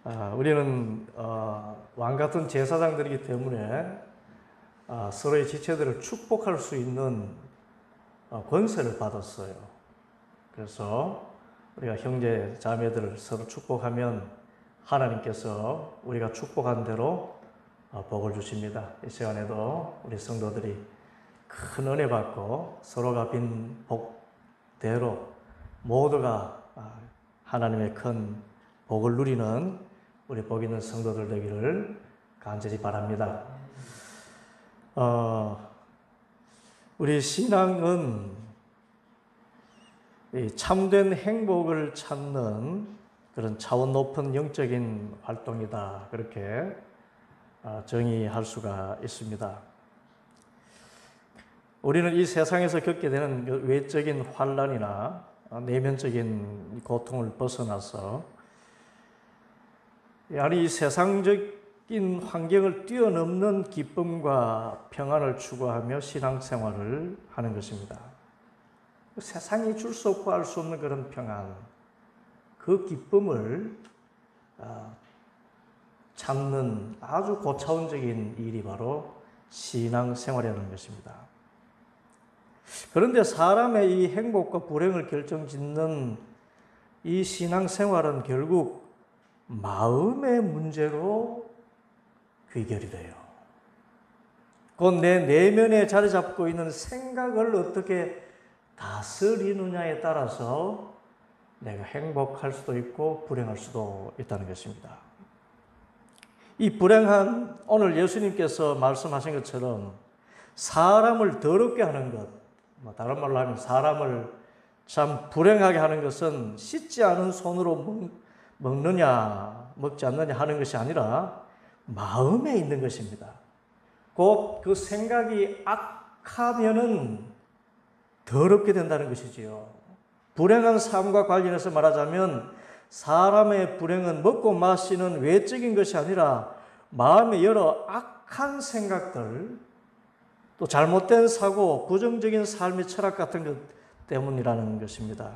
우리는 왕 같은 제사장들이기 때문에 서로의 지체들을 축복할 수 있는 권세를 받았어요. 그래서 우리가 형제 자매들을 서로 축복하면 하나님께서 우리가 축복한 대로 복을 주십니다. 이 시간에도 우리 성도들이 큰 은혜 받고 서로가 빈 복대로 모두가 하나님의 큰 복을 누리는 우리 복 있는 성도들 되기를 간절히 바랍니다. 우리 신앙은 이 참된 행복을 찾는 그런 차원 높은 영적인 활동이다. 그렇게 정의할 수가 있습니다. 우리는 이 세상에서 겪게 되는 외적인 환난이나 내면적인 고통을 벗어나서 이 세상적인 환경을 뛰어넘는 기쁨과 평안을 추구하며 신앙생활을 하는 것입니다. 세상이 줄 수 없고 알 수 없는 그런 평안, 그 기쁨을 찾는 아주 고차원적인 일이 바로 신앙생활이라는 것입니다. 그런데 사람의 이 행복과 불행을 결정짓는 이 신앙생활은 결국 마음의 문제로 귀결이 돼요. 곧 내 내면에 자리 잡고 있는 생각을 어떻게 다스리느냐에 따라서 내가 행복할 수도 있고 불행할 수도 있다는 것입니다. 이 불행한 오늘 예수님께서 말씀하신 것처럼 사람을 더럽게 하는 것, 다른 말로 하면 사람을 참 불행하게 하는 것은 씻지 않은 손으로 먹느냐 먹지 않느냐 하는 것이 아니라 마음에 있는 것입니다. 곧 그 생각이 악하면은 더럽게 된다는 것이지요. 불행한 삶과 관련해서 말하자면 사람의 불행은 먹고 마시는 외적인 것이 아니라 마음의 여러 악한 생각들, 또 잘못된 사고, 부정적인 삶의 철학 같은 것 때문이라는 것입니다.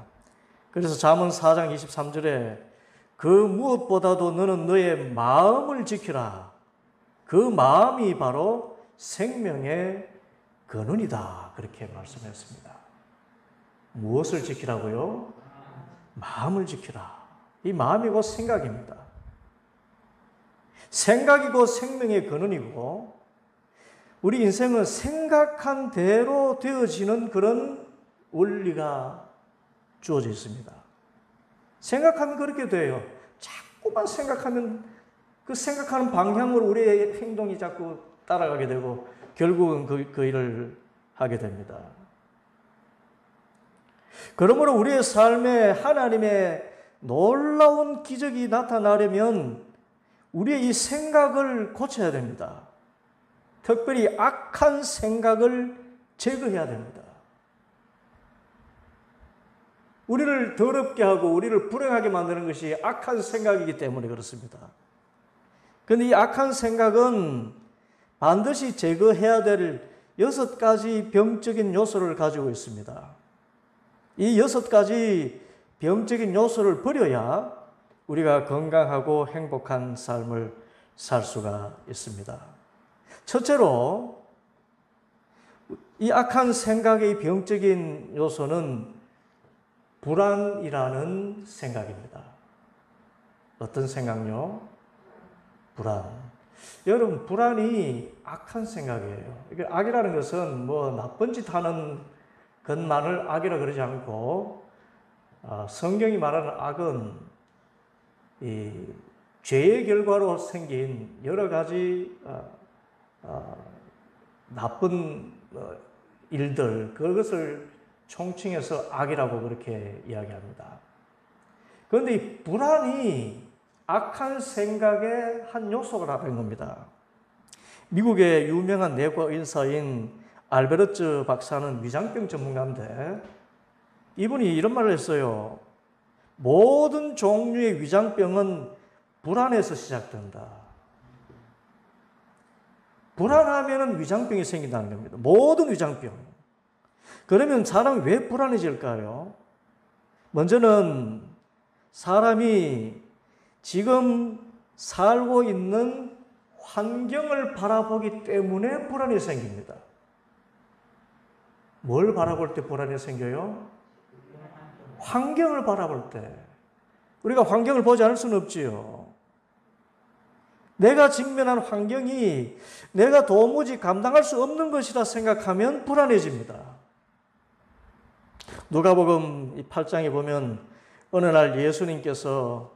그래서 잠언 4장 23절에 그 무엇보다도 너는 너의 마음을 지키라. 그 마음이 바로 생명의 근원이다. 그렇게 말씀했습니다. 무엇을 지키라고요? 마음을 지키라. 이 마음이 곧 생각입니다. 생각이 곧 생명의 근원이고 우리 인생은 생각한 대로 되어지는 그런 원리가 주어져 있습니다. 생각하면 그렇게 돼요. 자꾸만 생각하면 그 생각하는 방향으로 우리의 행동이 자꾸 따라가게 되고 결국은 그 일을 하게 됩니다. 그러므로 우리의 삶에 하나님의 놀라운 기적이 나타나려면 우리의 이 생각을 고쳐야 됩니다. 특별히 악한 생각을 제거해야 됩니다. 우리를 더럽게 하고 우리를 불행하게 만드는 것이 악한 생각이기 때문에 그렇습니다. 그런데 이 악한 생각은 반드시 제거해야 될 6가지 병적인 요소를 가지고 있습니다. 이 6가지 병적인 요소를 버려야 우리가 건강하고 행복한 삶을 살 수가 있습니다. 첫째로 이 악한 생각의 병적인 요소는 불안이라는 생각입니다. 어떤 생각요? 불안. 여러분, 불안이 악한 생각이에요. 이게 악이라는 것은 나쁜 짓 하는 것만을 악이라 그러지 않고 성경이 말하는 악은 이 죄의 결과로 생긴 여러 가지 나쁜 일들, 그것을 총칭해서 악이라고 그렇게 이야기합니다. 그런데 이 불안이 악한 생각의 한 요소가 된 겁니다. 미국의 유명한 내과 의사인 알베르츠 박사는 위장병 전문가인데 이분이 이런 말을 했어요. 모든 종류의 위장병은 불안에서 시작된다. 불안하면 위장병이 생긴다는 겁니다. 모든 위장병. 그러면 사람이 왜 불안해질까요? 먼저는 사람이 지금 살고 있는 환경을 바라보기 때문에 불안이 생깁니다. 뭘 바라볼 때 불안이 생겨요? 환경을 바라볼 때. 우리가 환경을 보지 않을 수는 없지요. 내가 직면한 환경이 내가 도무지 감당할 수 없는 것이라 생각하면 불안해집니다. 누가복음 8장에 보면 어느 날 예수님께서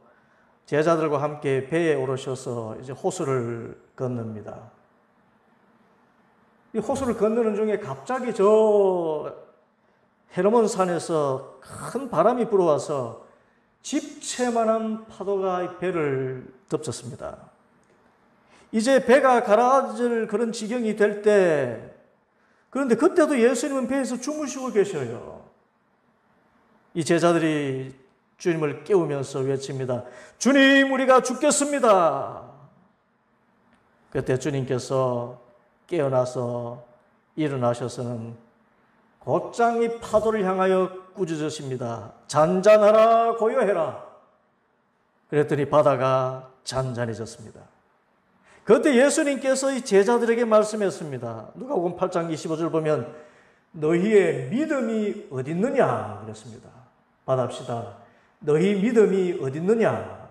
제자들과 함께 배에 오르셔서 이제 호수를 건넙니다. 이 호수를 건너는 중에 갑자기 저 헤르몬 산에서 큰 바람이 불어와서 집채만한 파도가 배를 덮쳤습니다. 이제 배가 가라앉을 그런 지경이 될 때, 그런데 그때도 예수님은 배에서 주무시고 계셔요. 이 제자들이 주님을 깨우면서 외칩니다. 주님, 우리가 죽겠습니다. 그때 주님께서 깨어나서 일어나셔서는 곧장 이 파도를 향하여 꾸짖으십니다. 잔잔하라, 고요해라. 그랬더니 바다가 잔잔해졌습니다. 그때 예수님께서 이 제자들에게 말씀했습니다. 누가복음 8장 25절 보면 너희의 믿음이 어디 있느냐 그랬습니다. 받합시다. 너희 믿음이 어디 있느냐.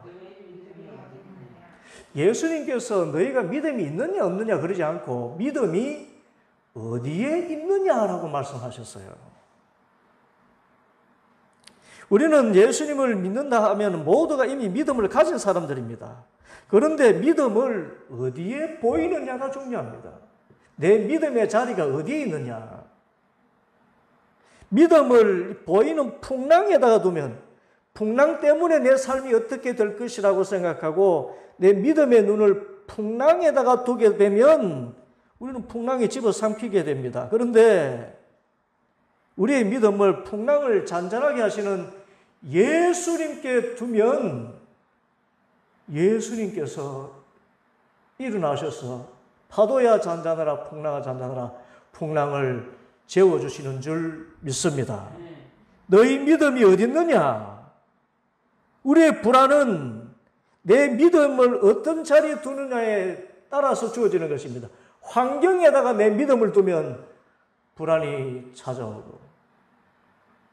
예수님께서 너희가 믿음이 있느냐 없느냐 그러지 않고 믿음이 어디에 있느냐라고 말씀하셨어요. 우리는 예수님을 믿는다 하면 모두가 이미 믿음을 가진 사람들입니다. 그런데 믿음을 어디에 보이느냐가 중요합니다. 내 믿음의 자리가 어디에 있느냐. 믿음을 보이는 풍랑에다가 두면 풍랑 때문에 내 삶이 어떻게 될 것이라고 생각하고 내 믿음의 눈을 풍랑에다가 두게 되면 우리는 풍랑에 집어삼키게 됩니다. 그런데 우리의 믿음을 풍랑을 잔잔하게 하시는 예수님께 두면 예수님께서 일어나셔서 파도야 잔잔하라 풍랑아 잔잔하라 풍랑을 재워주시는 줄 믿습니다. 너희 믿음이 어디 있느냐? 우리의 불안은 내 믿음을 어떤 자리에 두느냐에 따라서 주어지는 것입니다. 환경에다가 내 믿음을 두면 불안이 찾아오고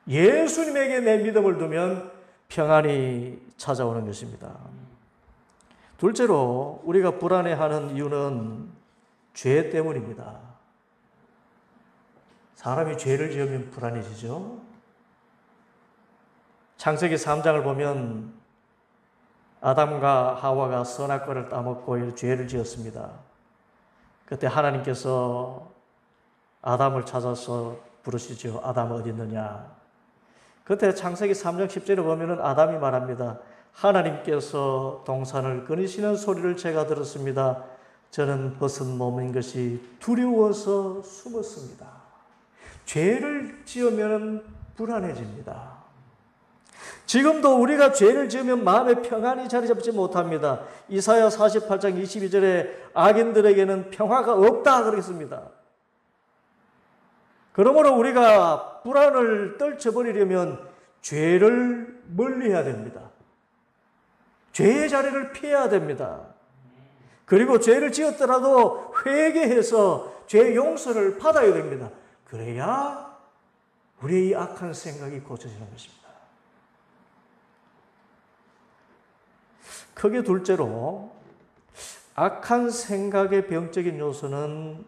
예수님에게 내 믿음을 두면 평안이 찾아오는 것입니다. 둘째로 우리가 불안해하는 이유는 죄 때문입니다. 사람이 죄를 지으면 불안해지죠. 창세기 3장을 보면 아담과 하와가 선악과를 따먹고 죄를 지었습니다. 그때 하나님께서 아담을 찾아서 부르시죠. 아담 어디 있느냐. 그때 창세기 3장 10절에 보면 아담이 말합니다. 하나님께서 동산을 거니시는 소리를 제가 들었습니다. 저는 벗은 몸인 것이 두려워서 숨었습니다. 죄를 지으면 불안해집니다. 지금도 우리가 죄를 지으면 마음의 평안이 자리 잡지 못합니다. 이사야 48장 22절에 악인들에게는 평화가 없다 그랬습니다. 그러므로 우리가 불안을 떨쳐버리려면 죄를 멀리해야 됩니다. 죄의 자리를 피해야 됩니다. 그리고 죄를 지었더라도 회개해서 죄 용서를 받아야 됩니다. 그래야 우리의 이 악한 생각이 고쳐지는 것입니다. 크게 둘째로 악한 생각의 병적인 요소는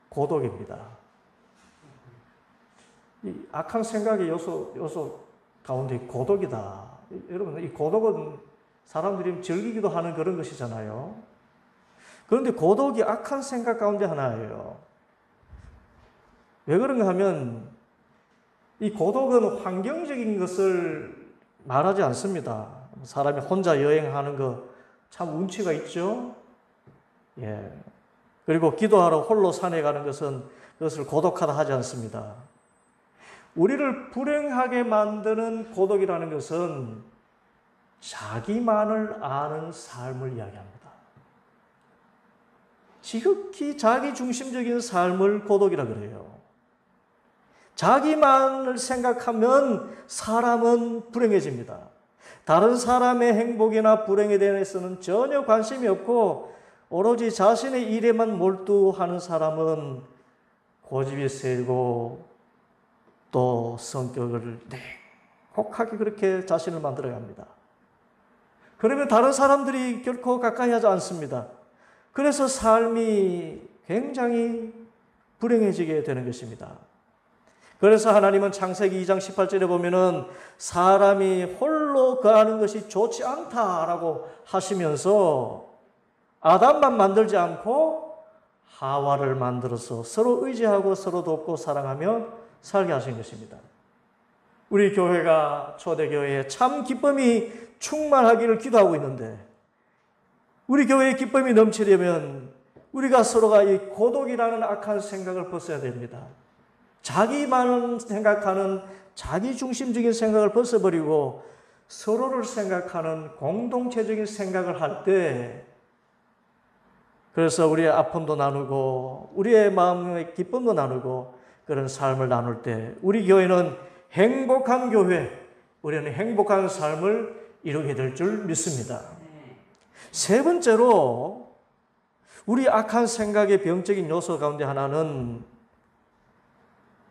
고독입니다. 이 악한 생각의 요소 가운데 고독이다. 여러분, 이 고독은 사람들이 즐기기도 하는 그런 것이잖아요. 그런데 고독이 악한 생각 가운데 하나예요. 왜 그런가 하면 이 고독은 환경적인 것을 말하지 않습니다. 사람이 혼자 여행하는 거 참 운치가 있죠. 예. 그리고 기도하러 홀로 산에 가는 것은 그것을 고독하다 하지 않습니다. 우리를 불행하게 만드는 고독이라는 것은 자기만을 아는 삶을 이야기합니다. 지극히 자기중심적인 삶을 고독이라 그래요. 자기만을 생각하면 사람은 불행해집니다. 다른 사람의 행복이나 불행에 대해서는 전혀 관심이 없고 오로지 자신의 일에만 몰두하는 사람은 고집이 세고 또 성격을 냉혹하게 그렇게 자신을 만들어갑니다. 그러면 다른 사람들이 결코 가까이 하지 않습니다. 그래서 삶이 굉장히 불행해지게 되는 것입니다. 그래서 하나님은 창세기 2장 18절에 보면은 사람이 홀로 거하는 것이 좋지 않다라고 하시면서 아담만 만들지 않고 하와를 만들어서 서로 의지하고 서로 돕고 사랑하며 살게 하신 것입니다. 우리 교회가 초대교회에 참 기쁨이 충만하기를 기도하고 있는데 우리 교회의 기쁨이 넘치려면 우리가 서로가 이 고독이라는 악한 생각을 벗어야 됩니다. 자기만 생각하는 자기중심적인 생각을 벗어버리고 서로를 생각하는 공동체적인 생각을 할 때 그래서 우리의 아픔도 나누고 우리의 마음의 기쁨도 나누고 그런 삶을 나눌 때 우리 교회는 행복한 교회, 우리는 행복한 삶을 이루게 될 줄 믿습니다. 세 번째로 우리 악한 생각의 병적인 요소 가운데 하나는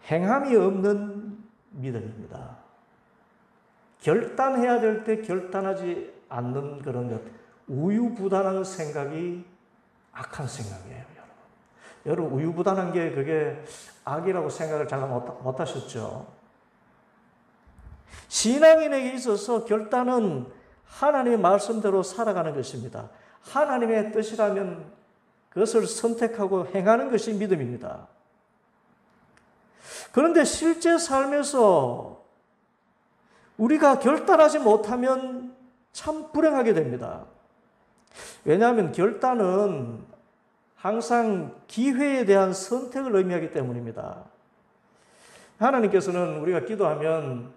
행함이 없는 믿음입니다. 결단해야 될 때 결단하지 않는 그런 것, 우유부단한 생각이 악한 생각이에요, 여러분. 여러분, 우유부단한 게 그게 악이라고 생각을 잘 못 하셨죠? 신앙인에게 있어서 결단은 하나님의 말씀대로 살아가는 것입니다. 하나님의 뜻이라면 그것을 선택하고 행하는 것이 믿음입니다. 그런데 실제 삶에서 우리가 결단하지 못하면 참 불행하게 됩니다. 왜냐하면 결단은 항상 기회에 대한 선택을 의미하기 때문입니다. 하나님께서는 우리가 기도하면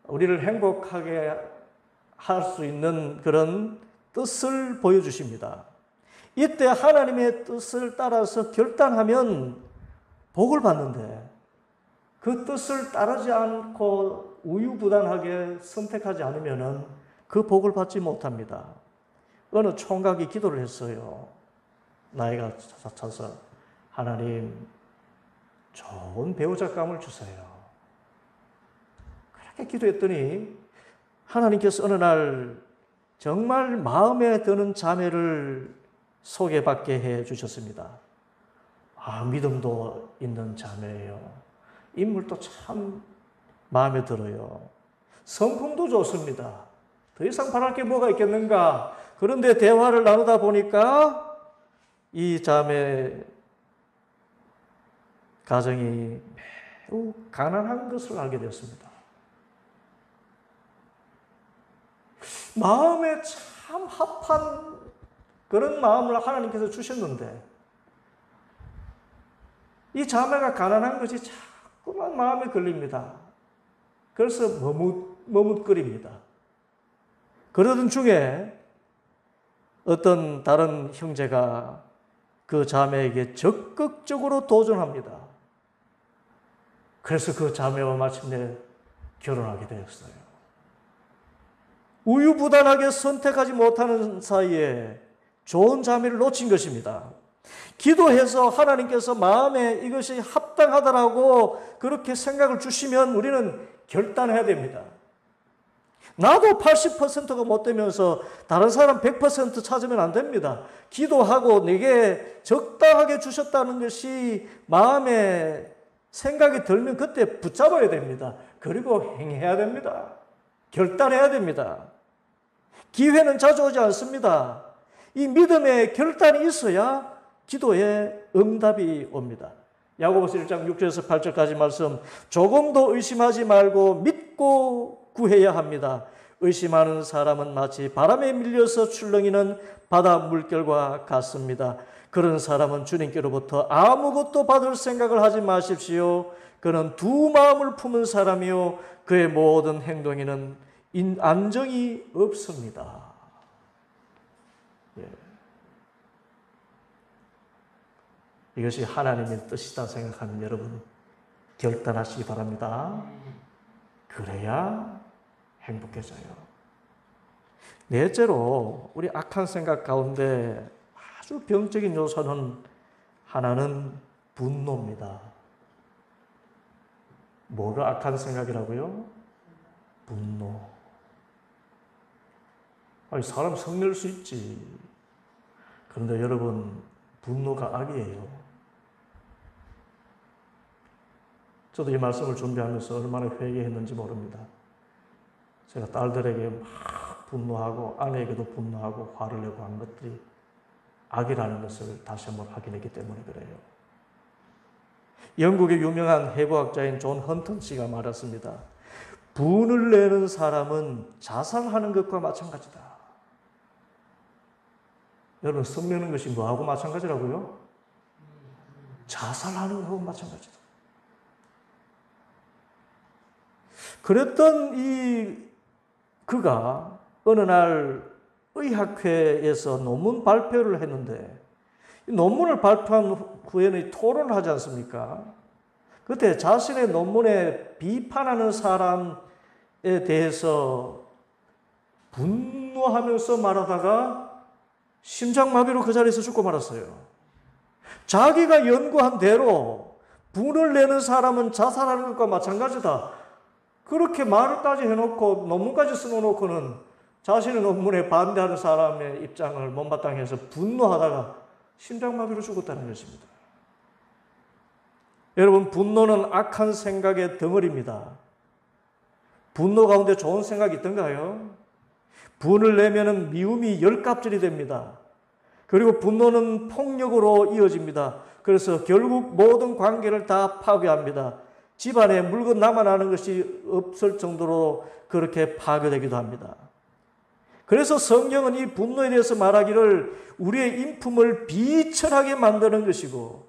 우리를 행복하게 할 수 있는 그런 뜻을 보여주십니다. 이때 하나님의 뜻을 따라서 결단하면 복을 받는데 그 뜻을 따르지 않고 우유부단하게 선택하지 않으면 그 복을 받지 못합니다. 어느 총각이 기도를 했어요. 나이가 차서 하나님 좋은 배우자감을 주세요. 그렇게 기도했더니 하나님께서 어느 날 정말 마음에 드는 자매를 소개받게 해 주셨습니다. 믿음도 있는 자매예요. 인물도 참 마음에 들어요. 성품도 좋습니다. 더 이상 바랄 게 뭐가 있겠는가? 그런데 대화를 나누다 보니까 이 자매 가정이 매우 가난한 것을 알게 되었습니다. 마음에 참 합한 그런 마음을 하나님께서 주셨는데 이 자매가 가난한 것이 자꾸만 마음에 걸립니다. 그래서 머뭇거립니다. 그러던 중에 어떤 다른 형제가 그 자매에게 적극적으로 도전합니다. 그래서 그 자매와 마침내 결혼하게 되었어요. 우유부단하게 선택하지 못하는 사이에 좋은 자매를 놓친 것입니다. 기도해서 하나님께서 마음에 이것이 합당하다라고 그렇게 생각을 주시면 우리는 결단해야 됩니다. 나도 80%가 못 되면서 다른 사람 100% 찾으면 안 됩니다. 기도하고 내게 적당하게 주셨다는 것이 마음에 생각이 들면 그때 붙잡아야 됩니다. 그리고 행해야 됩니다. 결단해야 됩니다. 기회는 자주 오지 않습니다. 이 믿음의 결단이 있어야 기도에 응답이 옵니다. 야고보서 1장 6절에서 8절까지 말씀, 조금도 의심하지 말고 믿고 구해야 합니다. 의심하는 사람은 마치 바람에 밀려서 출렁이는 바다 물결과 같습니다. 그런 사람은 주님께로부터 아무것도 받을 생각을 하지 마십시오. 그는 두 마음을 품은 사람이요 그의 모든 행동에는 안정이 없습니다. 예. 이것이 하나님의 뜻이다 생각하는 여러분 결단하시기 바랍니다. 그래야 행복해져요. 넷째로 우리 악한 생각 가운데 아주 병적인 요소는 하나는 분노입니다. 뭐가 악한 생각이라고요? 분노. 아니, 사람 성낼 수 있지. 그런데 여러분, 분노가 악이에요. 저도 이 말씀을 준비하면서 얼마나 회개했는지 모릅니다. 제가 딸들에게 막 분노하고 아내에게도 분노하고 화를 내고 한 것들이 악이라는 것을 다시 한번 확인했기 때문에 그래요. 영국의 유명한 해부학자인 존 헌턴 씨가 말했습니다. 분을 내는 사람은 자살하는 것과 마찬가지다. 여러분, 성내는 것이 뭐하고 마찬가지라고요? 자살하는 것하고 마찬가지다. 그랬던 그가 어느 날 의학회에서 논문 발표를 했는데, 논문을 발표한 후에는 토론을 하지 않습니까? 그때 자신의 논문에 비판하는 사람에 대해서 분노하면서 말하다가 심장마비로 그 자리에서 죽고 말았어요. 자기가 연구한 대로 분을 내는 사람은 자살하는 것과 마찬가지다. 그렇게 말을까지 해놓고 논문까지 써놓고는 자신의 논문에 반대하는 사람의 입장을 못마땅해서 분노하다가 심장마비로 죽었다는 것입니다. 여러분, 분노는 악한 생각의 덩어리입니다. 분노 가운데 좋은 생각이 있던가요? 분을 내면은 미움이 10갑절이 됩니다. 그리고 분노는 폭력으로 이어집니다. 그래서 결국 모든 관계를 다 파괴합니다. 집안에 물건 남아나는 것이 없을 정도로 그렇게 파괴되기도 합니다. 그래서 성경은 이 분노에 대해서 말하기를 우리의 인품을 비천하게 만드는 것이고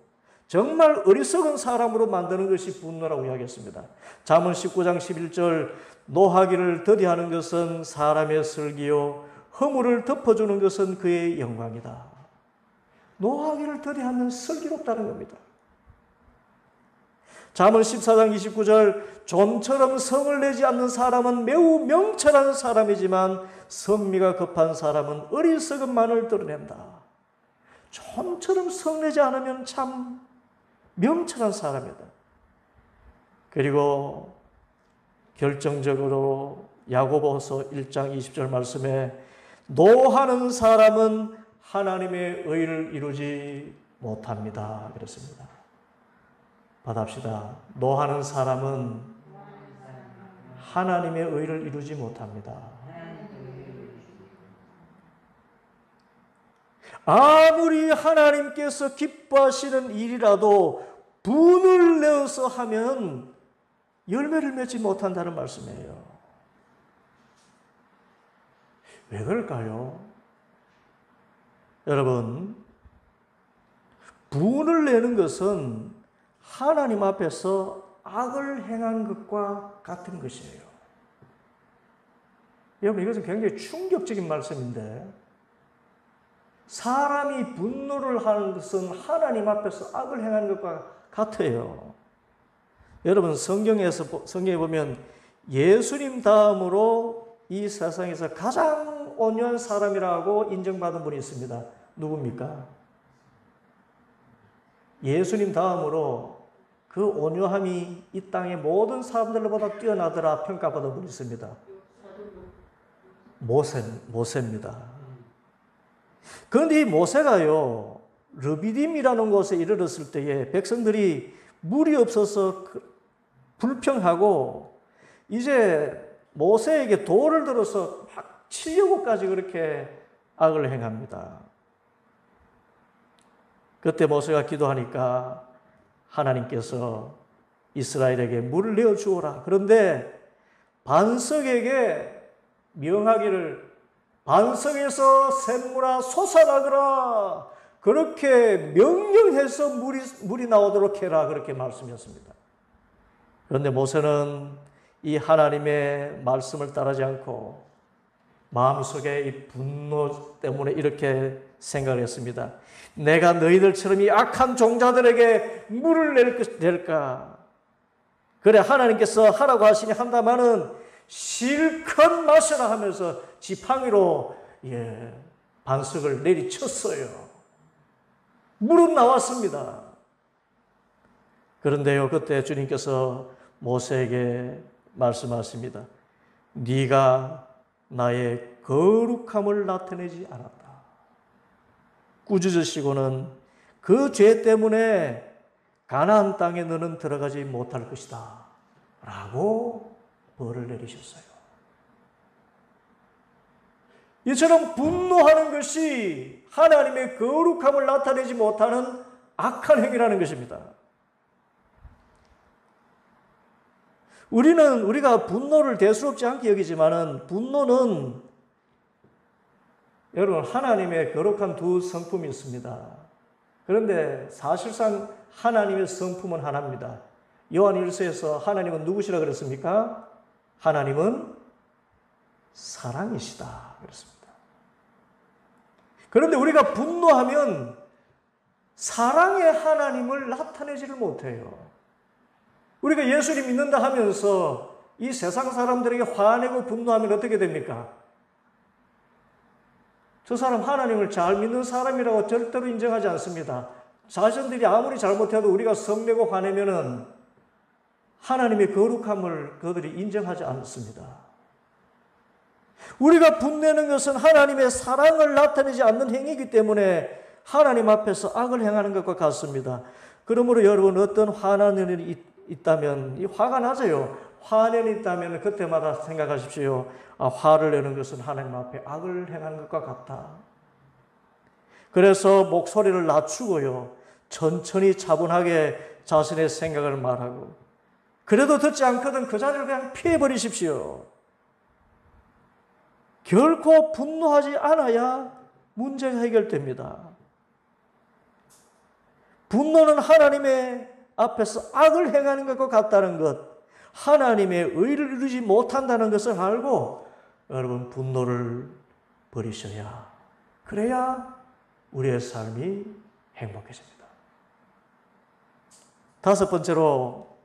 정말 어리석은 사람으로 만드는 것이 분노라고 이야기했습니다. 잠언 19장 11절 노하기를 더디하는 것은 사람의 슬기요 허물을 덮어주는 것은 그의 영광이다. 노하기를 더디하면 슬기롭다는 겁니다. 잠언 14장 29절 좀처럼 성을 내지 않는 사람은 매우 명철한 사람이지만 성미가 급한 사람은 어리석음만을 드러낸다. 좀처럼 성내지 않으면 참 명철한 사람이다. 그리고 결정적으로 야고보서 1장 20절 말씀에 노하는 사람은 하나님의 의를 이루지 못합니다. 그렇습니다. 받합시다. 노하는 사람은 하나님의 의를 이루지 못합니다. 아무리 하나님께서 기뻐하시는 일이라도 분을 내어서 하면 열매를 맺지 못한다는 말씀이에요. 왜 그럴까요? 여러분, 분을 내는 것은 하나님 앞에서 악을 행한 것과 같은 것이에요. 여러분, 이것은 굉장히 충격적인 말씀인데 사람이 분노를 하는 것은 하나님 앞에서 악을 행하는 것과 같아요. 여러분, 성경에 보면 예수님 다음으로 이 세상에서 가장 온유한 사람이라고 인정받은 분이 있습니다. 누굽니까? 예수님 다음으로 그 온유함이 이 땅의 모든 사람들보다 뛰어나더라 평가받은 분이 있습니다. 모세입니다. 그런데 이 모세가요, 르비딤이라는 곳에 이르렀을 때에 백성들이 물이 없어서 불평하고 이제 모세에게 돌을 들어서 막 치려고까지 그렇게 악을 행합니다. 그때 모세가 기도하니까 하나님께서 이스라엘에게 물을 내어 주어라. 그런데 반석에게 명하기를 반석에서 샘물아 솟아나거라. 그렇게 명령해서 물이 나오도록 해라. 그렇게 말씀하셨습니다. 그런데 모세는 이 하나님의 말씀을 따르지 않고 마음속에 이 분노 때문에 이렇게 생각을 했습니다. 내가 너희들처럼 이 악한 종자들에게 물을 낼까? 그래, 하나님께서 하라고 하시니 한다마는 실컷 마셔라 하면서 지팡이로 반석을 내리쳤어요. 물은 나왔습니다. 그런데요, 그때 주님께서 모세에게 말씀하십니다. 네가 나의 거룩함을 나타내지 않았다. 꾸짖으시고는 그 죄 때문에 가나안 땅에 너는 들어가지 못할 것이다 라고 벌을 내리셨어요. 이처럼 분노하는 것이 하나님의 거룩함을 나타내지 못하는 악한 행위라는 것입니다. 우리가 분노를 대수롭지 않게 여기지만은 분노는 여러분 하나님의 거룩한 두 성품이 있습니다. 그런데 사실상 하나님의 성품은 하나입니다. 요한 1서에서 하나님은 누구시라 그랬습니까? 하나님은 사랑이시다 그랬습니다. 그런데 우리가 분노하면 사랑의 하나님을 나타내지를 못해요. 우리가 예수를 믿는다 하면서 이 세상 사람들에게 화내고 분노하면 어떻게 됩니까? 저 사람 하나님을 잘 믿는 사람이라고 절대로 인정하지 않습니다. 자신들이 아무리 잘못해도 우리가 성내고 화내면은 하나님의 거룩함을 그들이 인정하지 않습니다. 우리가 분내는 것은 하나님의 사랑을 나타내지 않는 행위이기 때문에 하나님 앞에서 악을 행하는 것과 같습니다. 그러므로 여러분 어떤 화나는 일이 있다면 이 화가 나져요. 화내는 있다면 그때마다 생각하십시오. 화를 내는 것은 하나님 앞에 악을 행하는 것과 같다. 그래서 목소리를 낮추고요. 천천히 차분하게 자신의 생각을 말하고 그래도 듣지 않거든 그 자리를 그냥 피해버리십시오. 결코 분노하지 않아야 문제가 해결됩니다. 분노는 하나님의 앞에서 악을 행하는 것과 같다는 것, 하나님의 의를 이루지 못한다는 것을 알고 여러분 분노를 버리셔야 그래야 우리의 삶이 행복해집니다. 다섯 번째로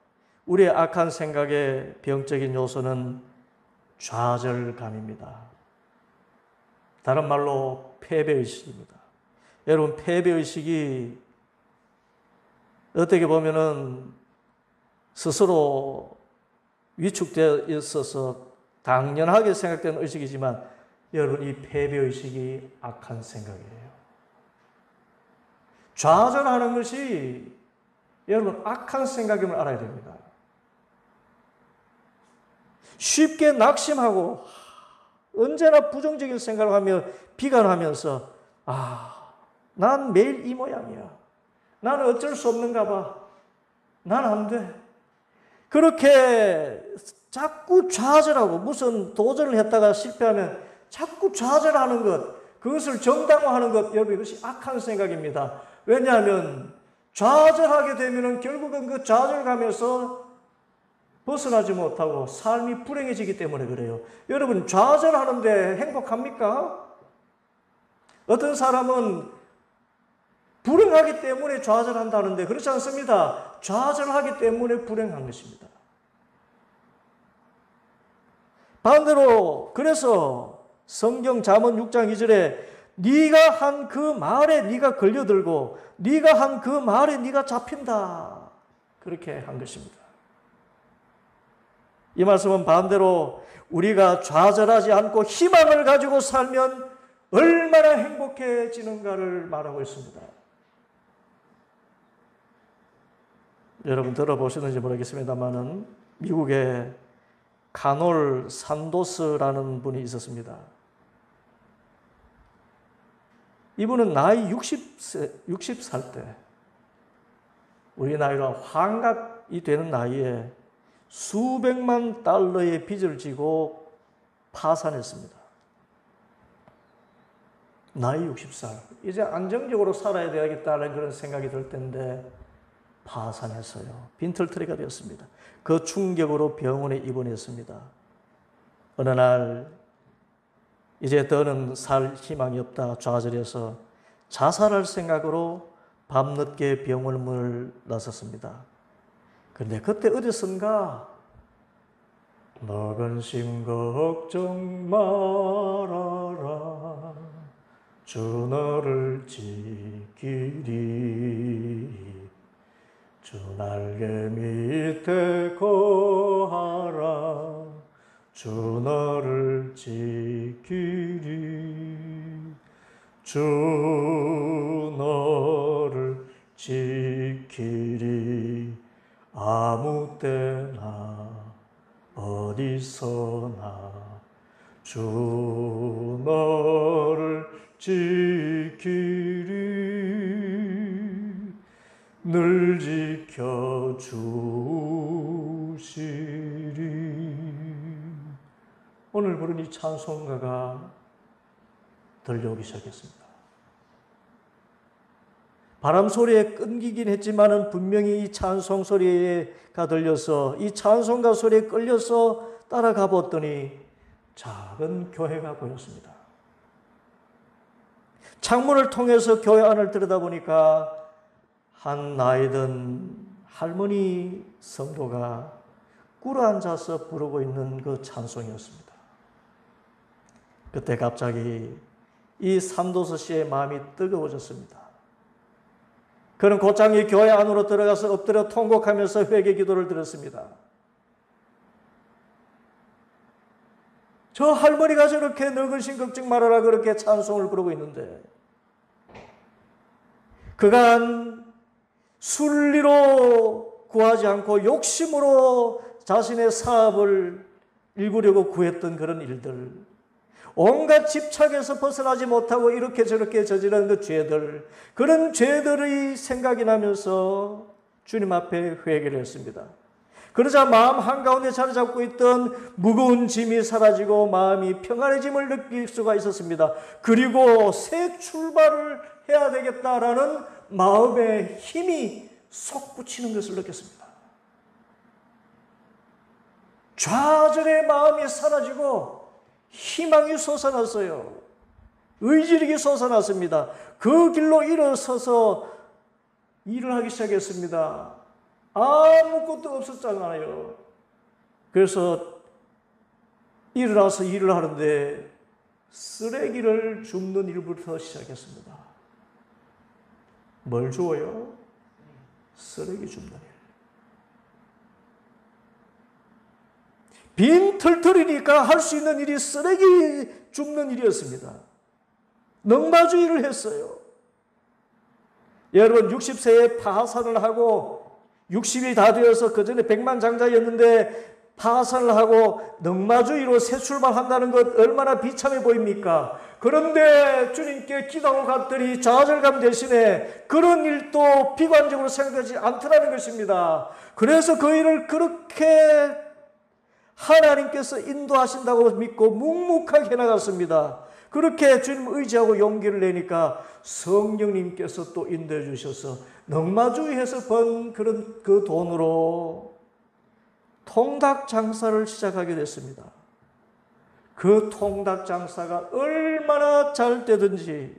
우리의 악한 생각의 병적인 요소는 좌절감입니다. 다른 말로 패배의식입니다. 여러분 패배의식이 어떻게 보면은 스스로 위축되어 있어서 당연하게 생각되는 의식이지만 여러분 이 패배의식이 악한 생각이에요. 좌절하는 것이 여러분 악한 생각임을 알아야 됩니다. 쉽게 낙심하고 언제나 부정적인 생각을 하며 비관하면서 난 매일 이 모양이야. 나는 어쩔 수 없는가 봐. 난 안 돼. 그렇게 자꾸 좌절하고 무슨 도전을 했다가 실패하면 자꾸 좌절하는 것, 그것을 정당화하는 것, 여러분 이것이 악한 생각입니다. 왜냐하면 좌절하게 되면 결국은 그 좌절감에서 벗어나지 못하고 삶이 불행해지기 때문에 그래요. 여러분 좌절하는데 행복합니까? 어떤 사람은 불행하기 때문에 좌절한다는데 그렇지 않습니다. 좌절하기 때문에 불행한 것입니다. 반대로 그래서 성경 잠언 6장 2절에 네가 한 그 말에 네가 걸려들고 네가 한 그 말에 네가 잡힌다 그렇게 한 것입니다. 이 말씀은 반대로 우리가 좌절하지 않고 희망을 가지고 살면 얼마나 행복해지는가를 말하고 있습니다. 여러분 들어보셨는지 모르겠습니다만은 미국에 카놀 산도스라는 분이 있었습니다. 이분은 나이 60살 때 우리 나이로 환갑이 되는 나이에 수백만 달러의 빚을 지고 파산했습니다. 나이 60살. 이제 안정적으로 살아야 되겠다는 그런 생각이 들 텐데 파산했어요. 빈털터리가 되었습니다. 그 충격으로 병원에 입원했습니다. 어느 날 이제 더는 살 희망이 없다 좌절해서 자살할 생각으로 밤늦게 병원문을 나섰습니다. 그런데 그때 어디선가 너 근심 걱정 말아라. 주 너를 지키리. 주 날개 밑에 거하라. 주 너를 지키리. 주 너를 지키리. 아무 때나 어디서나 주 너를 지키리. 늘 지켜주시리. 오늘 부른 이 찬송가가 들려오기 시작했습니다. 바람 소리에 끊기긴 했지만은 분명히 이 찬송 소리가 들려서 이 찬송가 소리에 끌려서 따라가 봤더니 작은 교회가 보였습니다. 창문을 통해서 교회 안을 들여다보니까 한 나이든 할머니 성도가 꿇어앉아서 부르고 있는 그 찬송이었습니다. 그때 갑자기 이 삼도서 씨의 마음이 뜨거워졌습니다. 그는 곧장 이 교회 안으로 들어가서 엎드려 통곡하면서 회개 기도를 드렸습니다. 저 할머니가 저렇게 너 근심 걱정 말아라 그렇게 찬송을 부르고 있는데 그간 순리로 구하지 않고 욕심으로 자신의 사업을 일구려고 구했던 그런 일들, 온갖 집착에서 벗어나지 못하고 이렇게 저렇게 저지른 그 죄들, 그런 죄들의 생각이 나면서 주님 앞에 회개를 했습니다. 그러자 마음 한가운데 자리 잡고 있던 무거운 짐이 사라지고 마음이 평안해짐을 느낄 수가 있었습니다. 그리고 새 출발을 해야 되겠다라는 마음의 힘이 솟구치는 것을 느꼈습니다. 좌절의 마음이 사라지고 희망이 솟아났어요. 의지력이 솟아났습니다. 그 길로 일어서서 일을 하기 시작했습니다. 아무것도 없었잖아요. 그래서 일어나서 일을 하는데 쓰레기를 줍는 일부터 시작했습니다. 뭘 주어요? 쓰레기 줍는 일. 빈 털털이니까 할 수 있는 일이 쓰레기 줍는 일이었습니다. 넉마주일을 했어요. 여러분 60세에 파산을 하고 60이 다 되어서 그 전에 백만장자였는데 파산을 하고 넉마주의로 새 출발한다는 것 얼마나 비참해 보입니까? 그런데 주님께 기도하고 갔더니 좌절감 대신에 그런 일도 비관적으로 생각하지 않더라는 것입니다. 그래서 그 일을 그렇게 하나님께서 인도하신다고 믿고 묵묵하게 해나갔습니다. 그렇게 주님 의지하고 용기를 내니까 성령님께서 또 인도해 주셔서 넉마주의해서 번 그 돈으로 통닭 장사를 시작하게 됐습니다. 그 통닭 장사가 얼마나 잘 되든지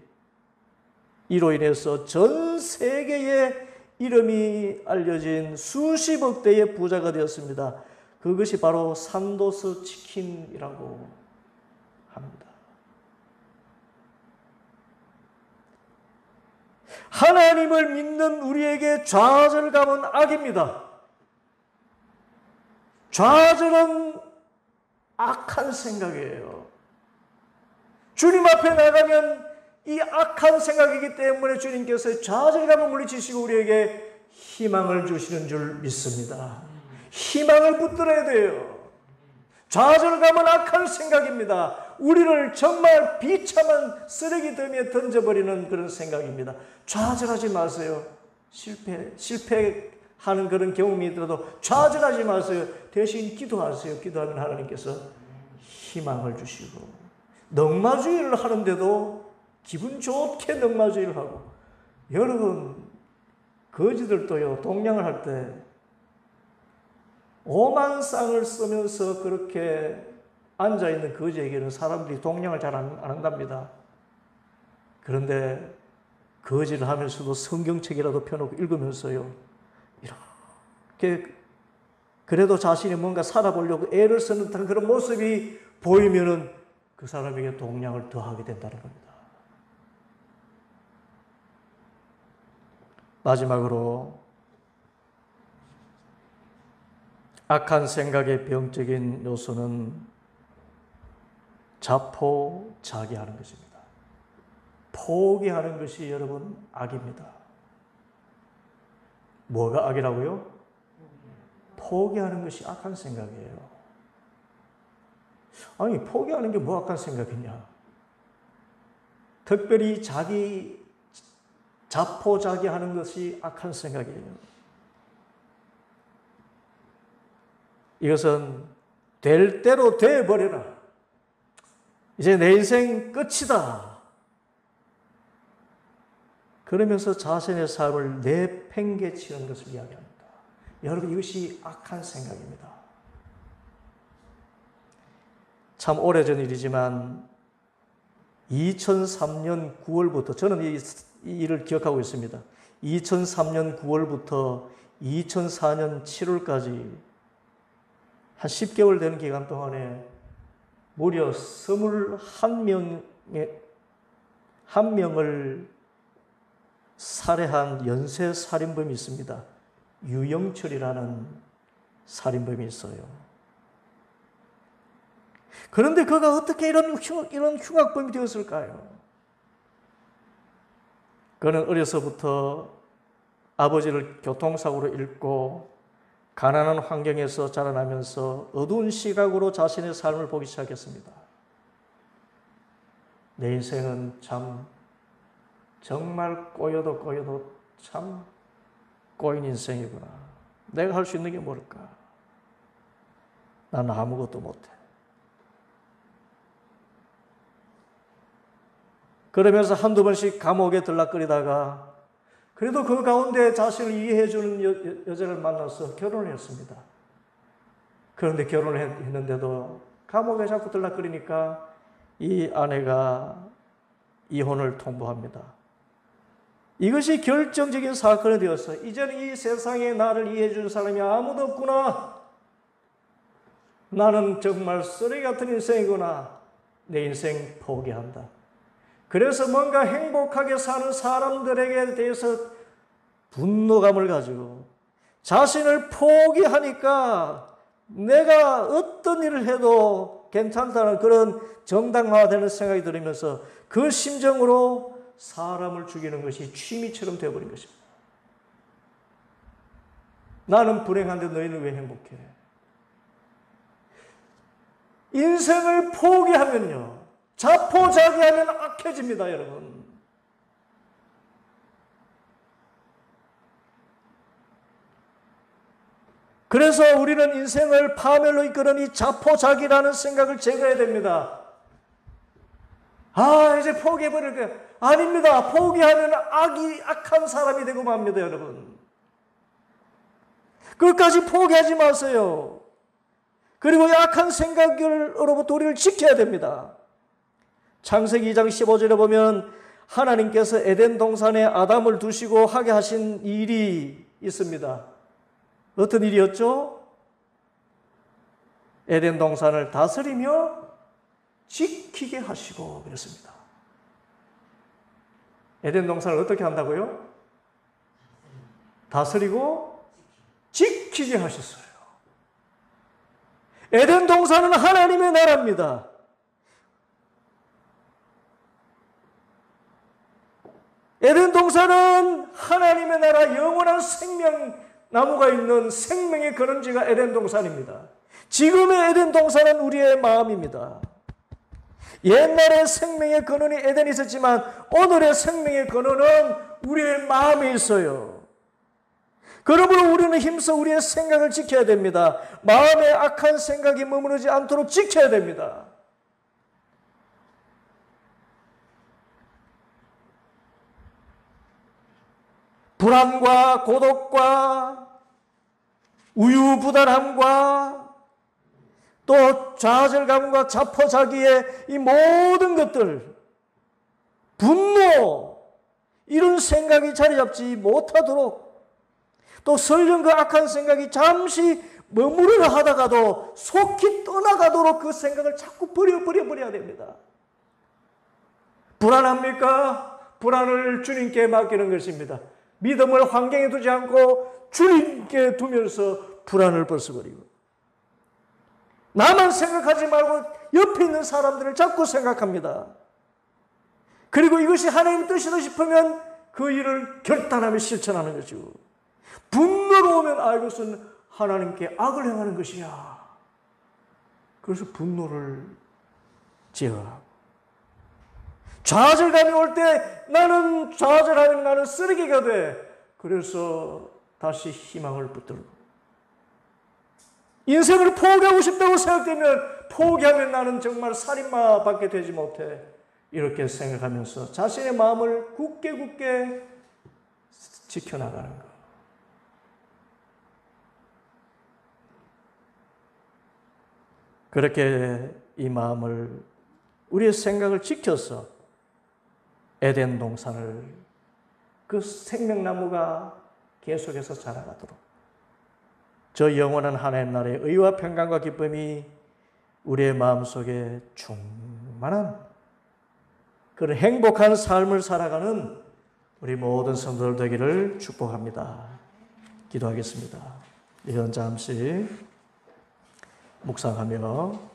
이로 인해서 전 세계에 이름이 알려진 수십억 대의 부자가 되었습니다. 그것이 바로 삼도서 치킨이라고 합니다. 하나님을 믿는 우리에게 좌절감은 악입니다. 좌절은 악한 생각이에요. 주님 앞에 나가면 이 악한 생각이기 때문에 주님께서 좌절감을 물리치시고 우리에게 희망을 주시는 줄 믿습니다. 희망을 붙들어야 돼요. 좌절감은 악한 생각입니다. 우리를 정말 비참한 쓰레기 더미에 던져버리는 그런 생각입니다. 좌절하지 마세요. 실패하는 그런 경험이 있더라도 좌절하지 마세요. 대신 기도하세요. 기도하면 하나님께서 희망을 주시고 넉마주의를 하는데도 기분 좋게 넉마주의를 하고 여러분 거지들도요 동냥을 할 때 오만 쌍을 쓰면서 그렇게 앉아있는 거지에게는 사람들이 동냥을 잘 안 한답니다. 그런데 거지를 하면서도 성경책이라도 펴놓고 읽으면서요 이렇게 그래도 자신이 뭔가 살아보려고 애를 쓰는 듯한 그런 모습이 보이면은 그 사람에게 동량을 더하게 된다는 겁니다. 마지막으로 악한 생각의 병적인 요소는 자포자기하는 것입니다. 포기하는 것이 여러분 악입니다. 뭐가 악이라고요? 포기하는 것이 악한 생각이에요. 아니, 포기하는 게 뭐 악한 생각이냐? 특별히 자포자기하는 것이 악한 생각이에요. 이것은 될 대로 돼버려라. 이제 내 인생 끝이다. 그러면서 자신의 삶을 내팽개치는 것을 이야기합니다. 여러분, 이것이 악한 생각입니다. 참 오래전 일이지만 2003년 9월부터 저는 이 일을 기억하고 있습니다. 2003년 9월부터 2004년 7월까지 한 10개월 되는 기간 동안에 무려 21명을 살해한 연쇄 살인범이 있습니다. 유영철이라는 살인범이 있어요. 그런데 그가 어떻게 이런 흉악범이 되었을까요? 그는 어려서부터 아버지를 교통사고로 잃고 가난한 환경에서 자라나면서 어두운 시각으로 자신의 삶을 보기 시작했습니다. 내 인생은 정말 꼬여도 참 꼬인 인생이구나. 내가 할 수 있는 게 뭘까? 난 아무것도 못해. 그러면서 한두 번씩 감옥에 들락거리다가 그래도 그 가운데 자신을 이해해주는 여자를 만나서 결혼을 했습니다. 그런데 결혼을 했는데도 감옥에 자꾸 들락거리니까 이 아내가 이혼을 통보합니다. 이것이 결정적인 사건이 되었어요. 이제는 이 세상에 나를 이해해주는 사람이 아무도 없구나. 나는 정말 쓰레기 같은 인생이구나. 내 인생 포기한다. 그래서 뭔가 행복하게 사는 사람들에게 대해서 분노감을 가지고 자신을 포기하니까 내가 어떤 일을 해도 괜찮다는 그런 정당화되는 생각이 들으면서 그 심정으로 사람을 죽이는 것이 취미처럼 되어버린 것입니다. 나는 불행한데 너희는 왜 행복해? 인생을 포기하면요, 자포자기하면 악해집니다, 여러분. 그래서 우리는 인생을 파멸로 이끄는 이 자포자기라는 생각을 제거해야 됩니다. 이제 포기해버릴 거야. 아닙니다. 포기하면 악한 사람이 되고 맙니다, 여러분. 끝까지 포기하지 마세요. 그리고 악한 생각으로부터 우리를 지켜야 됩니다. 창세기 2장 15절에 보면 하나님께서 에덴 동산에 아담을 두시고 하게 하신 일이 있습니다. 어떤 일이었죠? 에덴 동산을 다스리며 지키게 하시고 그랬습니다. 에덴 동산을 어떻게 한다고요? 다스리고 지키게 하셨어요. 에덴 동산은 하나님의 나라입니다. 에덴 동산은 하나님의 나라, 영원한 생명나무가 있는 생명의 근원지가 에덴 동산입니다. 지금의 에덴 동산은 우리의 마음입니다. 옛날에 생명의 근원이 에덴에 있었지만 오늘의 생명의 근원은 우리의 마음에 있어요. 그러므로 우리는 힘써 우리의 생각을 지켜야 됩니다. 마음에 악한 생각이 머무르지 않도록 지켜야 됩니다. 불안과 고독과 우유부단함과 또 좌절감과 자포자기의 이 모든 것들, 분노, 이런 생각이 자리 잡지 못하도록, 또 설령 그 악한 생각이 잠시 머무르려 하다가도 속히 떠나가도록 그 생각을 자꾸 버려야 됩니다. 불안합니까? 불안을 주님께 맡기는 것입니다. 믿음을 환경에 두지 않고 주님께 두면서 불안을 벗어버리고, 나만 생각하지 말고 옆에 있는 사람들을 자꾸 생각합니다. 그리고 이것이 하나님 뜻이다 싶으면 그 일을 결단하며 실천하는 거죠. 분노로 오면 이것은 하나님께 악을 행하는 것이야. 그래서 분노를 제어하고, 좌절감이 올 때 좌절하면 나는 쓰레기가 돼. 그래서 다시 희망을 붙들고, 인생을 포기하고 싶다고 생각되면 포기하면 나는 정말 살인마밖에 되지 못해. 이렇게 생각하면서 자신의 마음을 굳게 지켜나가는 것. 그렇게 이 마음을, 우리의 생각을 지켜서 에덴 동산을, 그 생명나무가 계속해서 자라가도록, 저 영원한 하나님 나라의 의와 평강과 기쁨이 우리의 마음속에 충만한 그런 행복한 삶을 살아가는 우리 모든 성도들 되기를 축복합니다. 기도하겠습니다. 이런 잠시 묵상하며